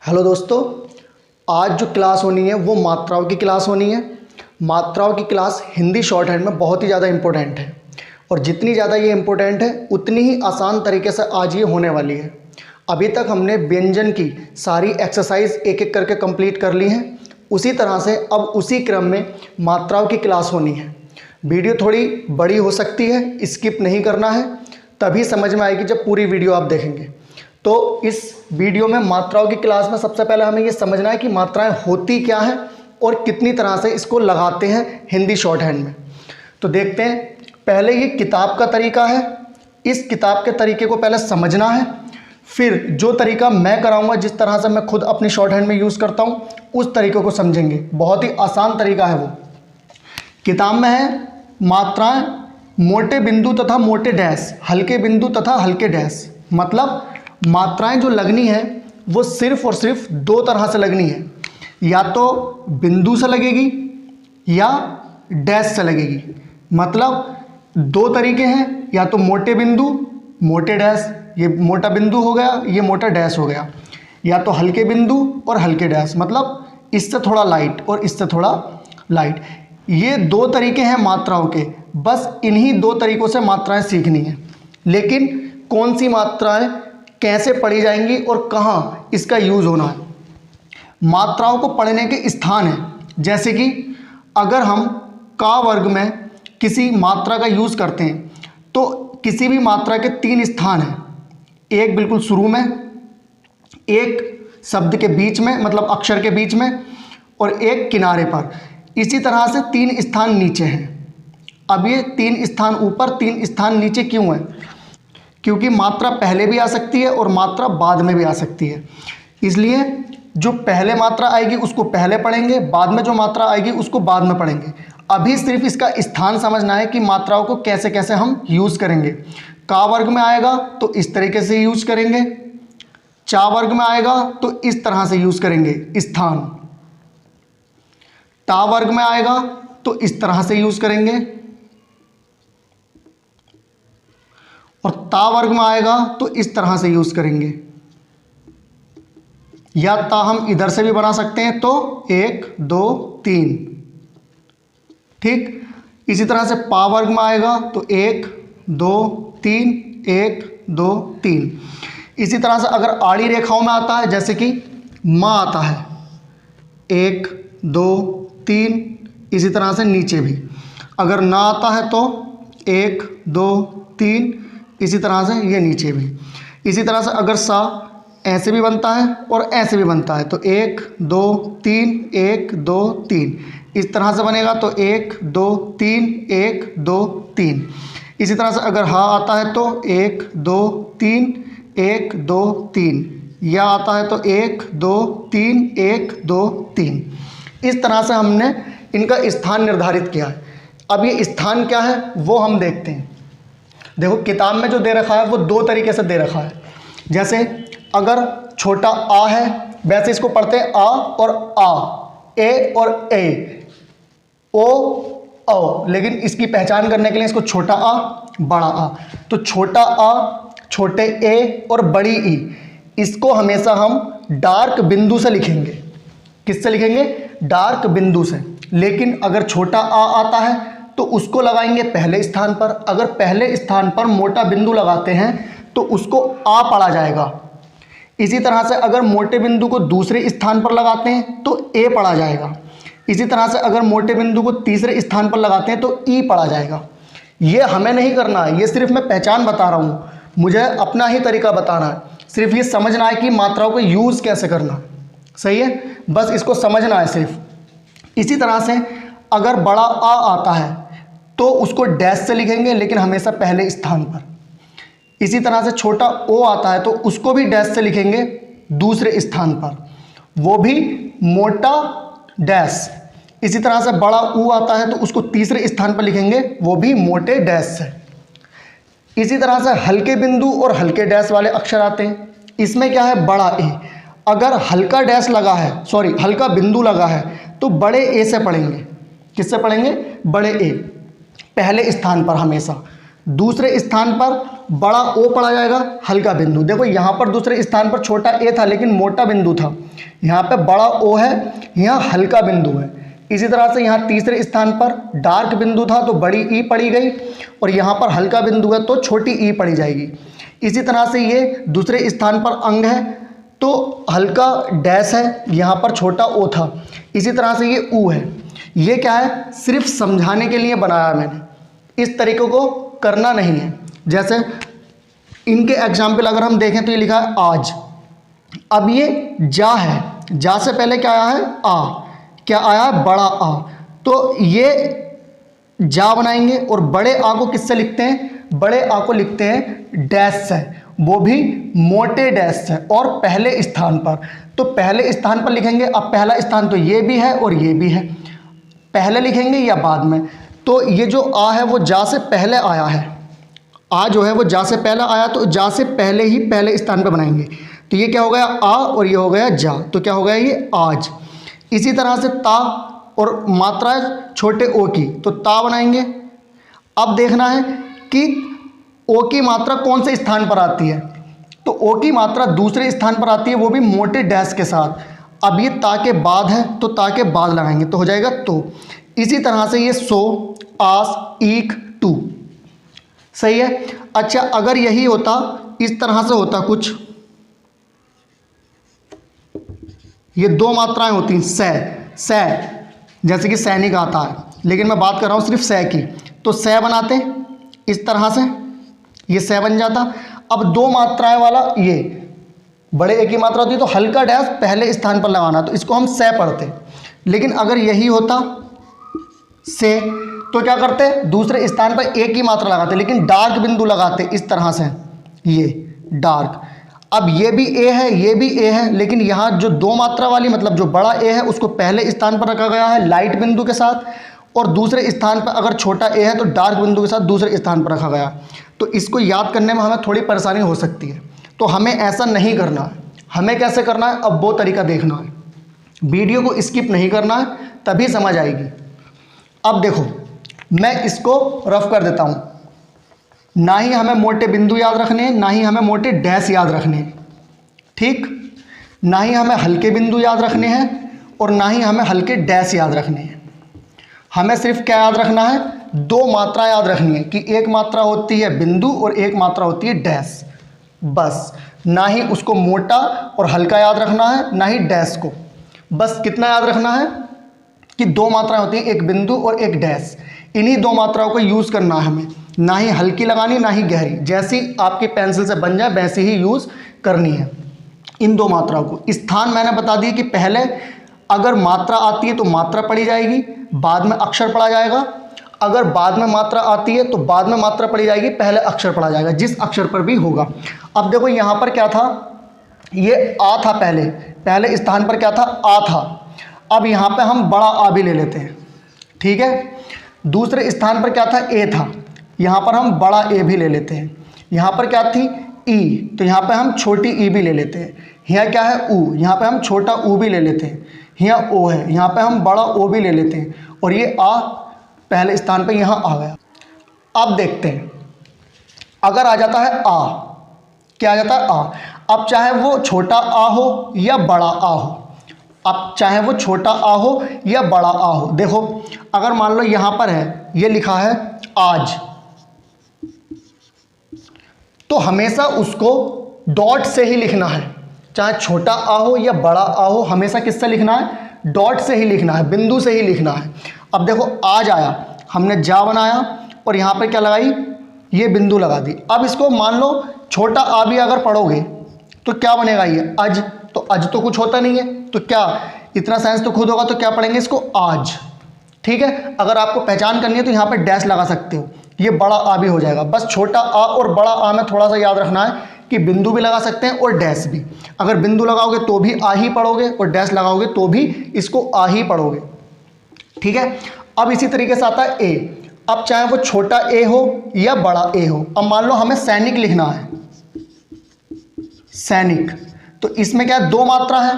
Hello दोस्तों, आज जो क्लास होनी है वो मात्राओं की क्लास होनी है। मात्राओं की क्लास हिंदी शॉर्ट हैंड में बहुत ही ज़्यादा इम्पोर्टेंट है और जितनी ज़्यादा ये इम्पोर्टेंट है उतनी ही आसान तरीके से आज ये होने वाली है। अभी तक हमने व्यंजन की सारी एक्सरसाइज एक एक करके कंप्लीट कर ली हैं। उसी तरह से अब उसी क्रम में मात्राओं की क्लास होनी है। वीडियो थोड़ी बड़ी हो सकती है, स्किप नहीं करना है, तभी समझ में आएगी जब पूरी वीडियो आप देखेंगे। तो इस वीडियो में मात्राओं की क्लास में सबसे पहले हमें ये समझना है कि मात्राएं होती क्या हैं और कितनी तरह से इसको लगाते हैं हिंदी शॉर्ट हैंड में। तो देखते हैं, पहले ये किताब का तरीका है। इस किताब के तरीके को पहले समझना है, फिर जो तरीका मैं कराऊंगा, जिस तरह से मैं खुद अपनी शॉर्ट हैंड में यूज़ करता हूँ, उस तरीके को समझेंगे। बहुत ही आसान तरीका है वो। किताब में है मात्राएं मोटे बिंदु तथा मोटे डैश, हल्के बिंदु तथा हल्के डैश। मतलब मात्राएं जो लगनी है वो सिर्फ और सिर्फ दो तरह से लगनी है, या तो बिंदु से लगेगी या डैश से लगेगी। मतलब दो तरीके हैं, या तो मोटे बिंदु मोटे डैश, ये मोटा बिंदु हो गया, ये मोटा डैश हो गया, या तो हल्के बिंदु और हल्के डैश, मतलब इससे थोड़ा लाइट और इससे थोड़ा लाइट। ये दो तरीके हैं मात्राओं के। बस इन्हीं दो तरीकों से मात्राएं सीखनी है। लेकिन कौन सी मात्राएं कैसे पढ़ी जाएंगी और कहाँ इसका यूज़ होना है, मात्राओं को पढ़ने के स्थान हैं। जैसे कि अगर हम का वर्ग में किसी मात्रा का यूज़ करते हैं तो किसी भी मात्रा के तीन स्थान हैं। एक बिल्कुल शुरू में, एक शब्द के बीच में मतलब अक्षर के बीच में, और एक किनारे पर। इसी तरह से तीन स्थान नीचे हैं। अब ये तीन स्थान ऊपर तीन स्थान नीचे क्यों है? क्योंकि मात्रा पहले भी आ सकती है और मात्रा बाद में भी आ सकती है। इसलिए जो पहले मात्रा आएगी उसको पहले पढ़ेंगे, बाद में जो मात्रा आएगी उसको बाद में पढ़ेंगे। अभी सिर्फ इसका स्थान समझना है कि मात्राओं को कैसे कैसे हम यूज़ करेंगे। का वर्ग में आएगा तो इस तरीके से यूज़ करेंगे, चा वर्ग में आएगा तो इस तरह से यूज़ करेंगे स्थान, टा वर्ग में आएगा तो इस तरह से यूज़ करेंगे, और ता वर्ग में आएगा तो इस तरह से यूज़ करेंगे। या ता हम इधर से भी बना सकते हैं, तो 1 2 3, ठीक। इसी तरह से पा वर्ग में आएगा तो 1 2 3 1 2 3। इसी तरह से अगर आड़ी रेखाओं में आता है, जैसे कि माँ आता है 1 2 3, इसी तरह से नीचे भी। अगर ना आता है तो 1 2 3, इसी तरह से ये नीचे भी। इसी तरह से अगर सा ऐसे भी बनता है और ऐसे भी बनता है, तो 1 2 3 1 2 3, इस तरह से बनेगा तो 1 2 3 1 2 3। इसी तरह से अगर हा आता है तो 1 2 3 1 2 3, या आता है तो 1 2 3 1 2 3। इस तरह से हमने इनका स्थान निर्धारित किया है। अब ये स्थान क्या है वो हम देखते हैं। देखो, किताब में जो दे रखा है वो दो तरीके से दे रखा है। जैसे अगर छोटा आ है, वैसे इसको पढ़ते हैं आ और आ, ए और ए, ओ औ, लेकिन इसकी पहचान करने के लिए इसको छोटा आ बड़ा आ। तो छोटा आ, छोटे ए और बड़ी ई, इसको हमेशा हम डार्क बिंदु से लिखेंगे। किससे लिखेंगे? डार्क बिंदु से। लेकिन अगर छोटा आ आता है तो उसको लगाएंगे पहले स्थान पर। अगर पहले स्थान पर मोटा बिंदु लगाते हैं तो उसको आ पढ़ा जाएगा। इसी तरह से अगर मोटे बिंदु को दूसरे स्थान पर लगाते हैं तो ए पढ़ा जाएगा। इसी तरह से अगर मोटे बिंदु को तीसरे स्थान पर लगाते हैं तो ई पढ़ा जाएगा। ये हमें नहीं करना है, ये सिर्फ मैं पहचान बता रहा हूँ, मुझे अपना ही तरीका बताना है। सिर्फ ये समझना है कि मात्राओं को यूज़ कैसे करना है। सही है, बस इसको समझना है सिर्फ। इसी तरह से अगर बड़ा आ आता है तो उसको डैश से लिखेंगे, लेकिन हमेशा पहले स्थान पर। इसी तरह से छोटा ओ आता है तो उसको भी डैश से लिखेंगे दूसरे स्थान पर, वो भी मोटा डैश। इसी तरह से बड़ा ऊ आता है तो उसको तीसरे स्थान पर लिखेंगे, वो भी मोटे डैश से। इसी तरह से हल्के बिंदु और हल्के डैश वाले अक्षर आते हैं। इसमें क्या है? बड़ा ए। अगर हल्का डैश लगा है, सॉरी हल्का बिंदु लगा है, तो बड़े ए से पढ़ेंगे। किससे पढ़ेंगे? बड़े ए, पहले स्थान पर हमेशा। दूसरे स्थान पर बड़ा ओ पड़ा जाएगा, हल्का बिंदु। देखो यहाँ पर दूसरे स्थान पर छोटा ए था लेकिन मोटा बिंदु था, यहाँ पे बड़ा ओ है, यहाँ हल्का बिंदु है। इसी तरह से यहाँ तीसरे स्थान पर डार्क बिंदु था तो बड़ी ई पड़ी गई, और यहाँ पर हल्का बिंदु है तो छोटी ई पड़ी जाएगी। इसी तरह से ये दूसरे स्थान पर अंग है तो हल्का डैश है, यहाँ पर छोटा ओ था। इसी तरह से ये ऊ है। ये क्या है, सिर्फ समझाने के लिए बनाया मैंने, इस तरीके को करना नहीं है। जैसे इनके एग्जाम्पल अगर हम देखें तो ये लिखा है आज। अब ये जा है, जा से पहले क्या आया है, आ। क्या आया है, बड़ा आ। तो ये जा बनाएंगे, और बड़े आ को किससे लिखते हैं, बड़े आ को लिखते हैं डैश से, वो भी मोटे डैश से, और पहले स्थान पर। तो पहले स्थान पर लिखेंगे। अब पहला स्थान तो ये भी है और ये भी है, पहले लिखेंगे या बाद में। तो ये जो आ है वो जा से पहले आया है, आ जो है वो जा से पहले आया, तो जा से पहले ही पहले स्थान पर बनाएंगे। तो ये क्या हो गया, आ, और ये हो गया जा, तो क्या हो गया, ये आज। इसी तरह से ता और मात्रा छोटे ओ की, तो ता बनाएंगे। अब देखना है कि ओ की मात्रा कौन से स्थान पर आती है, तो ओ की मात्रा दूसरे स्थान पर आती है, वो भी मोटे डैश के साथ। अब ये ता के बाद है तो ता के बाद लगाएंगे तो हो जाएगा तो। इसी तरह से ये सो, आस, ईक, टू, सही है। अच्छा, अगर यही होता, इस तरह से होता कुछ, ये दो मात्राएं होती हैं, सै, जैसे कि सैनिक आता है, लेकिन मैं बात कर रहा हूँ सिर्फ सै की। तो सै बनाते इस तरह से, ये सै बन जाता। अब दो मात्राएं वाला ये बड़े एक ही मात्रा होती है तो हल्का डैश पहले स्थान पर लगाना, तो इसको हम सै पढ़ते। लेकिन अगर यही होता से, तो क्या करते, दूसरे स्थान पर एक ही मात्रा लगाते, लेकिन डार्क बिंदु लगाते इस तरह से, ये डार्क। अब ये भी ए है, ये भी ए है, लेकिन यहाँ जो दो मात्रा वाली मतलब जो बड़ा ए है उसको पहले स्थान पर रखा गया है लाइट बिंदु के साथ, और दूसरे स्थान पर अगर छोटा ए है तो डार्क बिंदु के साथ दूसरे स्थान पर रखा गया। तो इसको याद करने में हमें थोड़ी परेशानी हो सकती है, तो हमें ऐसा नहीं करना है। हमें कैसे करना है, अब वो तरीका देखना है, वीडियो को स्किप नहीं करना है, तभी समझ आएगी। अब देखो, मैं इसको रफ कर देता हूँ। ना ही हमें मोटे बिंदु याद रखने हैं, ना ही हमें मोटे डैश याद रखने हैं, ठीक। ना ही हमें हल्के बिंदु याद रखने हैं, और ना ही हमें हल्के डैश याद रखने हैं। हमें सिर्फ क्या याद रखना है, दो मात्रा याद रखनी है, कि एक मात्रा होती है बिंदु और एक मात्रा होती है डैश, बस। ना ही उसको मोटा और हल्का याद रखना है, ना ही डैश को। बस कितना याद रखना है कि दो मात्राएं होती हैं, एक बिंदु और एक डैश। इन्हीं दो मात्राओं को यूज़ करना है हमें, ना ही हल्की लगानी ना ही गहरी, जैसी आपकी पेंसिल से बन जाए वैसे ही यूज़ करनी है इन दो मात्राओं को। स्थान मैंने बता दिया कि पहले अगर मात्रा आती है तो मात्रा पढ़ी जाएगी, बाद में अक्षर पढ़ा जाएगा। अगर बाद में मात्रा आती है तो बाद में मात्रा पढ़ी जाएगी, पहले अक्षर पढ़ा जाएगा, जिस अक्षर पर भी होगा। अब देखो यहाँ पर क्या था, ये आ था, पहले स्थान पर क्या था, आ था। अब यहाँ पे हम बड़ा आ भी ले लेते हैं, ठीक है। दूसरे स्थान पर क्या था, ए था, यहाँ पर हम बड़ा ए भी ले लेते हैं। यहाँ पर क्या थी, ई, तो यहाँ पे हम छोटी ई भी ले लेते हैं। यहाँ क्या है, ऊ, यहाँ पे हम छोटा ऊ भी ले लेते हैं। यहाँ ओ है, यहाँ पे हम बड़ा ओ भी ले लेते हैं। और ये आ पहले स्थान पे यहाँ आ गया। अब देखते हैं, अगर आ जाता है आ, क्या आ जाता है, आ। अब चाहे वो छोटा आ हो या बड़ा आ हो, अब चाहे वो छोटा आ हो या बड़ा आ हो। देखो, अगर मान लो यहाँ पर है, ये लिखा है आज, तो हमेशा उसको डॉट से ही लिखना है, चाहे छोटा आ हो या बड़ा आ हो, हमेशा किससे लिखना है, डॉट से ही लिखना है, बिंदु से ही लिखना है। अब देखो, आज आया, हमने जा बनाया और यहाँ पे क्या लगाई, ये बिंदु लगा दी। अब इसको मान लो छोटा आ भी अगर पढ़ोगे तो क्या बनेगा, ये अज, तो अज तो कुछ होता नहीं है, तो क्या इतना साइंस तो खुद होगा, तो क्या पढ़ेंगे इसको, आज, ठीक है। अगर आपको पहचान करनी है तो यहाँ पे डैश लगा सकते हो, ये बड़ा आ भी हो जाएगा। बस छोटा आ और बड़ा आ में थोड़ा सा याद रखना है कि बिंदु भी लगा सकते हैं और डैश भी। अगर बिंदु लगाओगे तो भी आ ही पढ़ोगे, और डैश लगाओगे तो भी इसको आ ही पढ़ोगे, ठीक है। अब इसी तरीके से आता है ए। अब चाहे वो छोटा ए हो या बड़ा ए हो, अब मान लो हमें सैनिक लिखना है, सैनिक, तो इसमें क्या है, दो मात्रा है।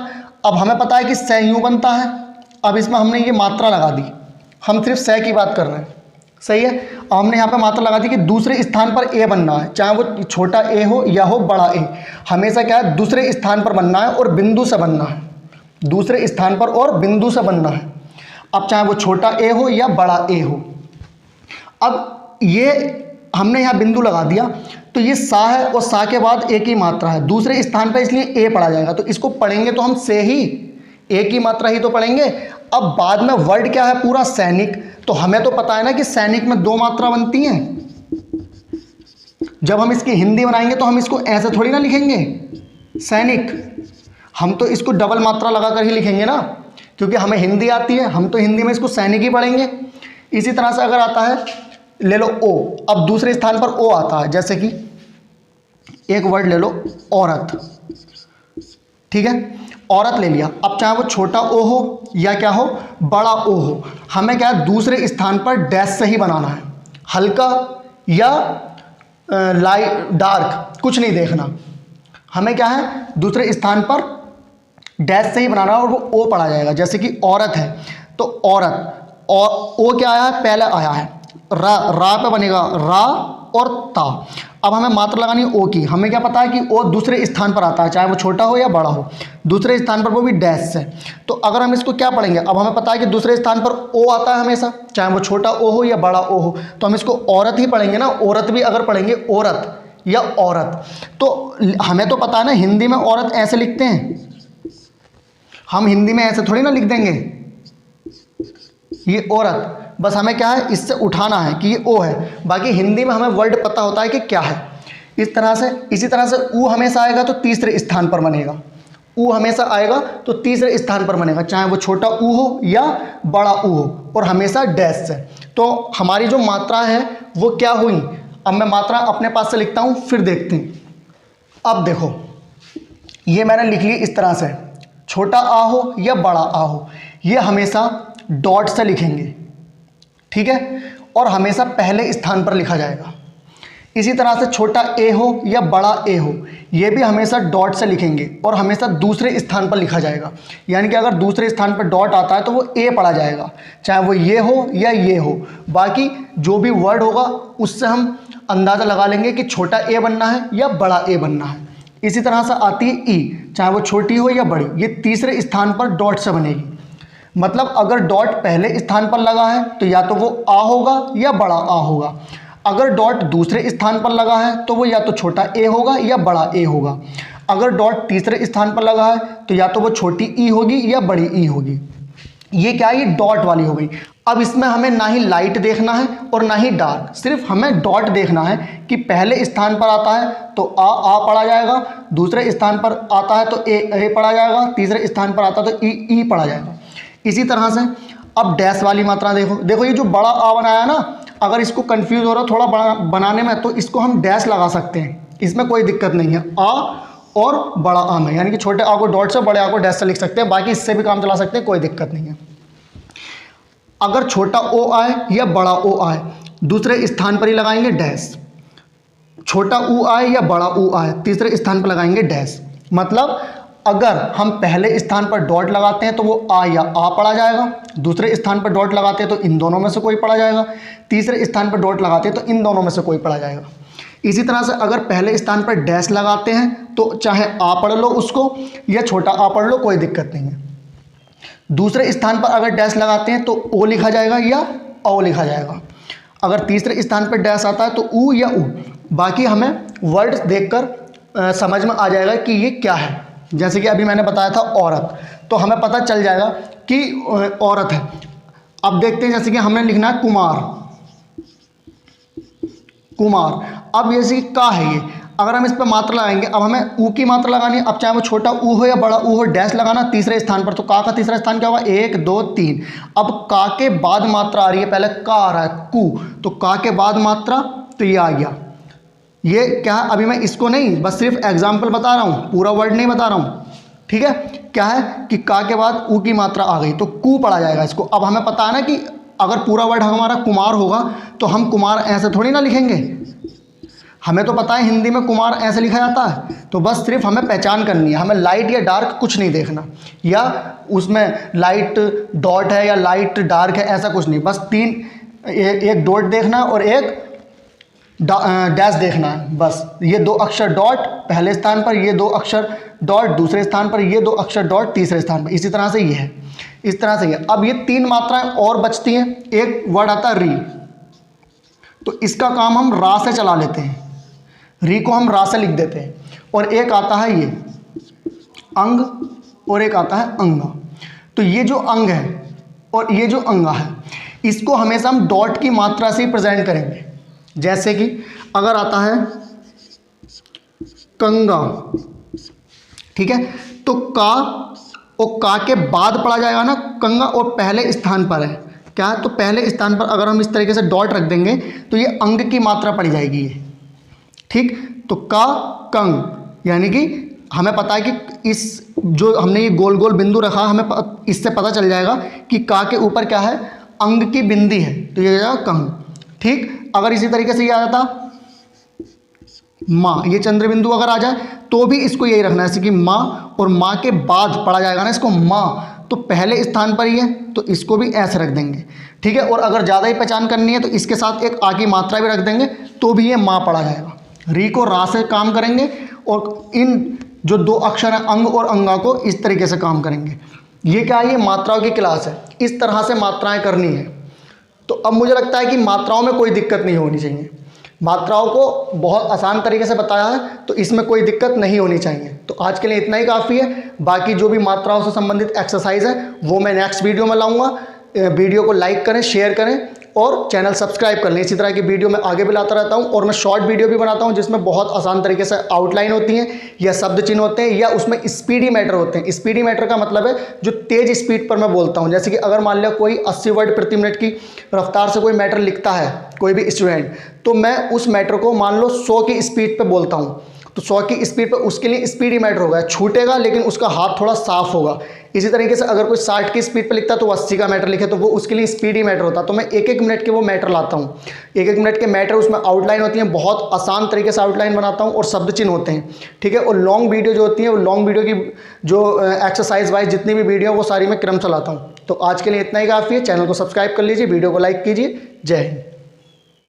अब हमें पता है कि सै यूं बनता है, अब इसमें हमने ये मात्रा लगा दी, हम सिर्फ सै की बात कर रहे हैं, सही है। अब हमने यहाँ पे मात्रा लगा दी कि दूसरे स्थान पर ए बनना है, चाहे वो छोटा ए हो या हो बड़ा ए, हमेशा क्या है, दूसरे स्थान पर बनना है और बिंदु से बनना है, दूसरे स्थान पर और बिंदु से बनना है। अब चाहे वो छोटा ए हो या बड़ा ए हो। अब ये हमने यहाँ बिंदु लगा दिया, तो ये सा है और सा के बाद ए की मात्रा है, दूसरे स्थान पर इसलिए ए पढ़ा जाएगा, तो इसको पढ़ेंगे तो हम से ही ए की मात्रा ही तो पढ़ेंगे। अब बाद में वर्ड क्या है पूरा सैनिक, तो हमें तो पता है ना कि सैनिक में 2 मात्रा बनती हैं। जब हम इसकी हिंदी बनाएंगे तो हम इसको ऐसे थोड़ी ना लिखेंगे सैनिक, हम तो इसको डबल मात्रा लगा कर ही लिखेंगे ना, क्योंकि हमें हिंदी आती है, हम तो हिंदी में इसको सैनिक ही पढ़ेंगे। इसी तरह से अगर आता है, ले लो ओ, अब दूसरे स्थान पर ओ आता है, जैसे कि एक वर्ड ले लो औरत, ठीक है, औरत ले लिया। अब चाहे वो छोटा ओ हो या क्या हो, बड़ा ओ हो, हमें क्या है, दूसरे स्थान पर डैश से ही बनाना है, हल्का या लाइट डार्क कुछ नहीं देखना, हमें क्या है, दूसरे स्थान पर डैश से ही बनाना है और वो ओ पढ़ा जाएगा। जैसे कि औरत है तो औरत, और ओ क्या आया है, पहले आया है, रा पे बनेगा रा और ता। अब हमें मात्रा लगानी है ओ की, हमें क्या पता है कि ओ दूसरे स्थान पर आता है, चाहे वो छोटा हो या बड़ा हो, दूसरे स्थान पर, वो भी डैश से। तो अगर हम इसको क्या पढ़ेंगे, अब हमें पता है कि दूसरे स्थान पर ओ आता है हमेशा, चाहे वो छोटा ओ हो या बड़ा ओ हो, तो हम इसको औरत ही पढ़ेंगे ना, औरत भी अगर पढ़ेंगे औरत या औरत, तो हमें तो पता है ना हिंदी में औरत ऐसे लिखते हैं, हम हिंदी में ऐसे थोड़ी ना लिख देंगे ये औरत, बस हमें क्या है, इससे उठाना है कि ये ओ है, बाकी हिंदी में हमें वर्ड पता होता है कि क्या है। इस तरह से, इसी तरह से ऊ हमेशा आएगा तो तीसरे स्थान पर बनेगा, ऊ हमेशा आएगा तो तीसरे स्थान पर बनेगा, चाहे वो छोटा ऊ हो या बड़ा ऊ हो, और हमेशा डैश से। तो हमारी जो मात्रा है वो क्या हुई, अब मैं मात्रा अपने पास से लिखता हूँ, फिर देखते हैं। अब देखो ये मैंने लिख ली इस तरह से, छोटा आ हो या बड़ा आ हो, ये हमेशा डॉट से लिखेंगे, ठीक है, और हमेशा पहले स्थान पर लिखा जाएगा। इसी तरह से छोटा ए हो या बड़ा ए हो, ये भी हमेशा डॉट से लिखेंगे और हमेशा दूसरे स्थान पर लिखा जाएगा, यानी कि अगर दूसरे स्थान पर डॉट आता है तो वो ए पढ़ा जाएगा, चाहे वो ये हो या ये हो। बाकी जो भी वर्ड होगा उससे हम अंदाज़ा लगा लेंगे कि छोटा ए बनना है या बड़ा ए बनना है। इसी तरह से आती है ई, चाहे वो छोटी हो या बड़ी, ये तीसरे स्थान पर डॉट से बनेगी। मतलब अगर डॉट पहले स्थान पर लगा है तो या तो वो आ होगा या बड़ा आ होगा, अगर डॉट दूसरे स्थान पर लगा है तो वो या तो छोटा ए होगा या बड़ा ए होगा, अगर डॉट तीसरे स्थान पर लगा है तो या तो वो छोटी ई होगी या बड़ी ई होगी। ये क्या है, ये डॉट वाली हो गई। अब इसमें हमें ना ही लाइट देखना है और ना ही डार्क, सिर्फ हमें डॉट देखना है कि पहले स्थान पर आता है तो आ पढ़ा जाएगा, दूसरे स्थान पर आता है तो ए पढ़ा जाएगा, तीसरे स्थान पर आता है तो ई पढ़ा जाएगा। इसी तरह से अब डैश वाली मात्रा देखो, देखो ये जो बड़ा आ बनाया ना, अगर इसको कंफ्यूज हो रहा थोड़ा बड़ा बनाने में तो इसको हम डैश लगा सकते हैं, इसमें कोई दिक्कत नहीं है, आ और बड़ा आ में, यानी कि छोटे आ को डॉट से, बड़े आ को डैश से लिख सकते हैं, बाकी इससे भी काम चला सकते हैं, कोई दिक्कत नहीं है। अगर छोटा ओ आए या बड़ा ओ आए, दूसरे स्थान पर ही लगाएंगे डैश, छोटा ऊ आए या बड़ा ऊ आए, तीसरे स्थान पर लगाएंगे डैश। मतलब अगर हम पहले स्थान पर डॉट लगाते हैं तो वो आ या आ पढ़ा जाएगा, दूसरे स्थान पर डॉट लगाते हैं तो इन दोनों में से कोई पढ़ा जाएगा, तीसरे स्थान पर डॉट लगाते हैं तो इन दोनों में से कोई पढ़ा जाएगा। इसी तरह से अगर पहले स्थान पर डैश लगाते हैं तो चाहे आ पढ़ लो उसको या छोटा आ पढ़ लो, कोई दिक्कत नहीं है। दूसरे स्थान पर अगर डैश लगाते हैं तो ओ लिखा जाएगा या औ लिखा जाएगा, अगर तीसरे स्थान पर डैश आता है तो ऊ या ऊ। बाकी हमें वर्ड्स देखकर समझ में आ जाएगा कि ये क्या है। जैसे कि अभी मैंने बताया था औरत, तो हमें पता चल जाएगा कि औरत है। अब देखते हैं, जैसे कि हमने लिखना है कुमार, कुमार। अब जैसे कि का है ये, अगर हम इस पर मात्रा लगाएंगे, अब हमें ऊ की मात्रा लगानी है। अब चाहे वो छोटा ऊ हो या बड़ा ऊ हो, डैश लगाना तीसरे स्थान पर, तो का तीसरा स्थान क्या होगा, 1 2 3। अब का के बाद मात्रा आ रही है, पहले का आ रहा है कु, तो का के बाद मात्रा तो ये आ गया। ये क्या है, अभी मैं इसको नहीं, बस सिर्फ एग्जाम्पल बता रहा हूँ, पूरा वर्ड नहीं बता रहा हूँ, ठीक है। क्या है कि का के बाद ऊ की मात्रा आ गई तो कु पढ़ा जाएगा इसको। अब हमें पता है ना कि अगर पूरा वर्ड हमारा कुमार होगा तो हम कुमार ऐसे थोड़ी ना लिखेंगे, हमें तो पता है हिंदी में कुमार ऐसे लिखा जाता है। तो बस सिर्फ हमें पहचान करनी है, हमें लाइट या डार्क कुछ नहीं देखना, या उसमें लाइट डॉट है या लाइट डार्क है, ऐसा कुछ नहीं। बस 3 एक डॉट देखना है और एक डैश देखना है, बस। ये 2 अक्षर डॉट पहले स्थान पर, ये 2 अक्षर डॉट दूसरे स्थान पर, ये 2 अक्षर डॉट तीसरे स्थान पर। इसी तरह से ये है, इस तरह से ये। अब ये 3 मात्राएं और बचती हैं। एक वर्ड आता है री, तो इसका काम हम रा से चला लेते हैं, री को हम रा से लिख देते हैं। और एक आता है ये अंग और एक आता है अंगा। तो ये जो अंग है और ये जो अंगा है, इसको हमेशा हम डॉट की मात्रा से ही प्रेजेंट करेंगे। जैसे कि अगर आता है कंगा, ठीक है, तो का और का के बाद पढ़ा जाएगा ना कंगा, और पहले स्थान पर है क्या है, तो पहले स्थान पर अगर हम इस तरीके से डॉट रख देंगे तो ये अंग की मात्रा पड़ी जाएगी ये, ठीक। तो का कंग, यानी कि हमें पता है कि इस जो हमने ये गोल गोल बिंदु रखा, हमें इससे पता चल जाएगा कि का के ऊपर क्या है, अंग की बिंदी है, तो ये जाएगा कंग, ठीक। अगर इसी तरीके से ये आ जाता माँ, ये चंद्र बिंदु अगर आ जाए तो भी इसको यही रखना है, जैसे कि माँ, और माँ के बाद पढ़ा जाएगा ना इसको माँ, तो पहले स्थान पर ही है तो इसको भी ऐसे रख देंगे, ठीक है। और अगर ज़्यादा ही पहचान करनी है तो इसके साथ एक आ की मात्रा भी रख देंगे तो भी ये माँ पढ़ा जाएगा। री को रा से काम करेंगे और इन जो 2 अक्षर हैं अंग और अंगा को इस तरीके से काम करेंगे। ये क्या है, ये मात्राओं की क्लास है, इस तरह से मात्राएं करनी है। तो अब मुझे लगता है कि मात्राओं में कोई दिक्कत नहीं होनी चाहिए, मात्राओं को बहुत आसान तरीके से बताया है, तो इसमें कोई दिक्कत नहीं होनी चाहिए। तो आज के लिए इतना ही काफ़ी है। बाकी जो भी मात्राओं से संबंधित एक्सरसाइज है वो मैं नेक्स्ट वीडियो में लाऊंगा। वीडियो को लाइक करें, शेयर करें और चैनल सब्सक्राइब कर लें। इसी तरह की वीडियो मैं आगे भी लाता रहता हूं, और मैं शॉर्ट वीडियो भी बनाता हूं जिसमें बहुत आसान तरीके से आउटलाइन होती हैं या शब्द चिन्ह होते हैं, या उसमें स्पीडी मैटर होते हैं। स्पीडी मैटर का मतलब है जो तेज स्पीड पर मैं बोलता हूं। जैसे कि अगर मान लिया कोई 80 वर्ड प्रति मिनट की रफ्तार से कोई मैटर लिखता है कोई भी स्टूडेंट, तो मैं उस मैटर को मान लो 100 की स्पीड पर बोलता हूँ, तो 100 की स्पीड पर उसके लिए स्पीडी मैटर होगा, छूटेगा लेकिन उसका हाथ थोड़ा साफ होगा। इसी तरीके से अगर कोई 60 की स्पीड पर लिखता है तो 80 का मैटर लिखे तो वो उसके लिए स्पीडी मैटर होता है। तो मैं 1-1 मिनट के वो मैटर लाता हूँ, 1-1 मिनट के मैटर, उसमें आउटलाइन होती है, बहुत आसान तरीके से आउटलाइन बनाता हूँ और शब्द चिन्ह होते हैं, ठीक है। और लॉन्ग वीडियो जो होती है, वो लॉन्ग वीडियो की जो एक्सरसाइज वाइज जितनी भी वीडियो वो सारी मैं क्रम चलाता हूँ। तो आज के लिए इतना ही काफ़ी है। चैनल को सब्सक्राइब कर लीजिए, वीडियो को लाइक कीजिए। जय हिंद।